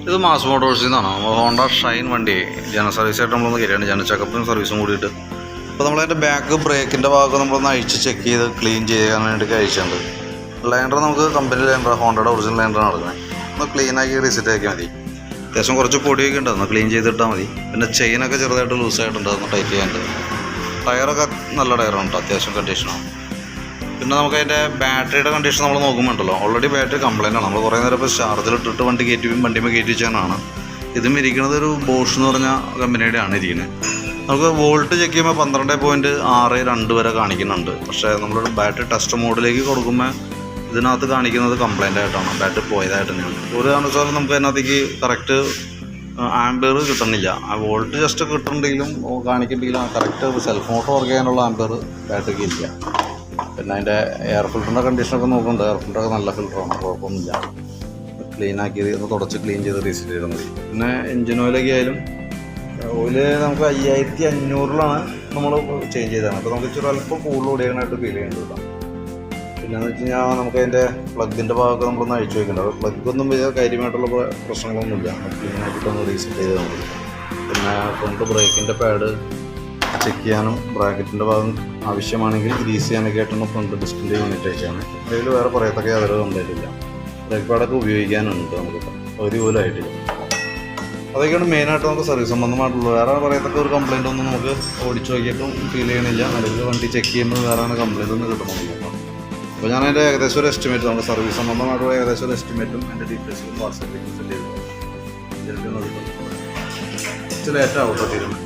ഇത് മാസ് മോട്ടോഴ്സിൽ നിന്നാണ്. നമ്മൾ ഹോണ്ട ഷൈൻ വണ്ടി ജന സർവീസായിട്ട് നമ്മളൊന്ന് കയറിയാണ്, ജന ചെക്കപ്പും സർവീസും കൂടിയിട്ട്. അപ്പോൾ നമ്മളതിൻ്റെ ബാക്ക് ബ്രേക്കിൻ്റെ ഭാഗം നമ്മളൊന്ന് അഴിച്ച് ചെക്ക് ചെയ്ത് ക്ലീൻ ചെയ്യാൻ വേണ്ടി അയച്ചിട്ടുണ്ട്. ലൈനർ നമുക്ക് കമ്പനി ലൈനർ, ഹോണ്ടയുടെ ഒറിജിനൽ ലൈനറാണ് നടക്കുന്നത്. ഒന്ന് ക്ലീനാക്കി റീസെറ്റ് ആക്കിയാൽ മതി. അത്യാവശ്യം കുറച്ച് പൊടിയൊക്കെ ഉണ്ട്, ഒന്ന് ക്ലീൻ ചെയ്തിട്ടാൽ മതി. പിന്നെ ചെയിനൊക്കെ ചെറുതായിട്ട് ലൂസായിട്ടുണ്ട്, അതൊന്ന് ടൈറ്റ് ചെയ്യാനുണ്ട്. ടയറൊക്കെ നല്ല ടയറാണ് കേട്ടോ, അത്യാവശ്യം കണ്ടീഷനാണ്. പിന്നെ നമുക്ക് അതിൻ്റെ ബാറ്ററിയുടെ കണ്ടീഷൻ നമ്മൾ നോക്കുമ്പോണ്ടല്ലോ, ഓൾറെഡി ബാറ്ററി കംപ്ലൈൻ്റ് ആണ്. നമ്മൾ കുറേ നേരം ഇപ്പോൾ ചാർജിലിട്ടിട്ട് വണ്ടിമേ കയറ്റി വെച്ചാണ്. ഇതും ഇരിക്കുന്നത് ഒരു ബോഷ് എന്ന് പറഞ്ഞ കമ്പനിയുടെ ആണ് ഇരിക്കുന്നത്. നമുക്ക് വോൾട്ട് ചെക്ക് ചെയ്യുമ്പോൾ 12.62 വരെ കാണിക്കുന്നുണ്ട്. പക്ഷേ നമ്മളൊരു ബാറ്ററി ടെസ്റ്റ് മോഡിലേക്ക് കൊടുക്കുമ്പോൾ ഇതിനകത്ത് കാണിക്കുന്നത് കംപ്ലൈൻ്റ് ആയിട്ടാണ്, ബാറ്ററി പോയതായിട്ട് തന്നെയാണ്. ഒരു കാരണവശാലും നമുക്ക് അതിനകത്തേക്ക് കറക്റ്റ് ആംബിയർ കിട്ടുന്നില്ല. ആ വോൾട്ട് ജസ്റ്റ് കിട്ടുന്നുണ്ടെങ്കിലും കാണിക്കുന്നുണ്ടെങ്കിലും കറക്റ്റ് സെൽഫ് മോട്ടോർ വർക്ക് ചെയ്യാനുള്ള ആംബിയർ ബാറ്ററിക്ക് ഇല്ല. പിന്നെ അതിൻ്റെ എയർ ഫിൽറ്ററിൻ്റെ കണ്ടീഷനൊക്കെ നോക്കുന്നുണ്ട്. എയർ ഫിൽറ്ററൊക്കെ നല്ല ഫിൽറ്ററാണ്, കുഴപ്പമൊന്നുമില്ല. ക്ലീനാക്കി ഒന്ന് തുടച്ച് ക്ലീൻ ചെയ്ത് റീസെറ്റ് ചെയ്താൽ മതി. പിന്നെ എൻജിൻ ഓയിലൊക്കെ ആയാലും ഓയിൽ നമുക്ക് 5500 നമ്മൾ ചേഞ്ച് ചെയ്തതാണ്. അപ്പോൾ നമുക്ക് ഇച്ചിരി അല്പം കൂടുതൽ ഓടിയാനായിട്ട് ഫീൽ ചെയ്യുന്നുണ്ട്. പിന്നെയെന്ന് വെച്ച് കഴിഞ്ഞാൽ നമുക്ക് അതിൻ്റെ പ്ലഗിൻ്റെ ഭാഗമൊക്കെ നമ്മളൊന്ന് അഴിച്ചു വയ്ക്കേണ്ടത്. പ്ലഗൊന്നും വലിയ കാര്യമായിട്ടുള്ള പ്രശ്നങ്ങളൊന്നുമില്ല, ക്ലീനാക്കിയിട്ടൊന്ന് റീസെറ്റ് ചെയ്താൽ മതി. പിന്നെ ഫ്രണ്ട് ബ്രേക്കിൻ്റെ പാഡ് ചെക്ക് ചെയ്യാനും ബ്രാക്കറ്റിൻ്റെ ഭാഗം ആവശ്യമാണെങ്കിൽ ഗ്രീസ് ചെയ്യാനൊക്കെ ആയിട്ടാണ് ഫ്രണ്ട് ഡിസ്കിൻ്റെ യൂണിറ്റ് അയച്ചാണ്. അതിൽ വേറെ പറയത്തൊക്കെ യാതൊരു കംപ്ലൈൻ്റ് ഇല്ല. ബ്രേക്ക് പാഡൊക്കെ ഉപയോഗിക്കാനുണ്ട് നമുക്ക്, ഒരു പോലും ആയിട്ടില്ല. അതൊക്കെയാണ് മെയിനായിട്ട് നമുക്ക് സർവീസ് സംബന്ധമായിട്ടുള്ളത്. വേറെ പറയത്തൊക്കെ ഒരു കംപ്ലൈൻ്റ് ഒന്നും നമുക്ക് ഓടിച്ചു നോക്കിയിട്ടും ഫീൽ ചെയ്യണില്ല. നിലവിൽ വണ്ടി ചെക്ക് ചെയ്യുമ്പോൾ വേറെ കംപ്ലൈൻ്റ് ഒന്നും കിട്ടുന്നില്ല. അപ്പോൾ ഞാൻ അതിൻ്റെ ഏകദേശം ഒരു എസ്റ്റിമേറ്റ്, നമ്മുടെ സർവീസ് സംബന്ധമായിട്ടുള്ള ഏകദേശം ഒരു എസ്റ്റിമേറ്റും എൻ്റെ ഡീറ്റെയിൽസും വാട്സാപ്പിലേക്ക് സെൻഡ് ചെയ്തു. ചില ലേറ്റ് ആവും തീരുമാനം.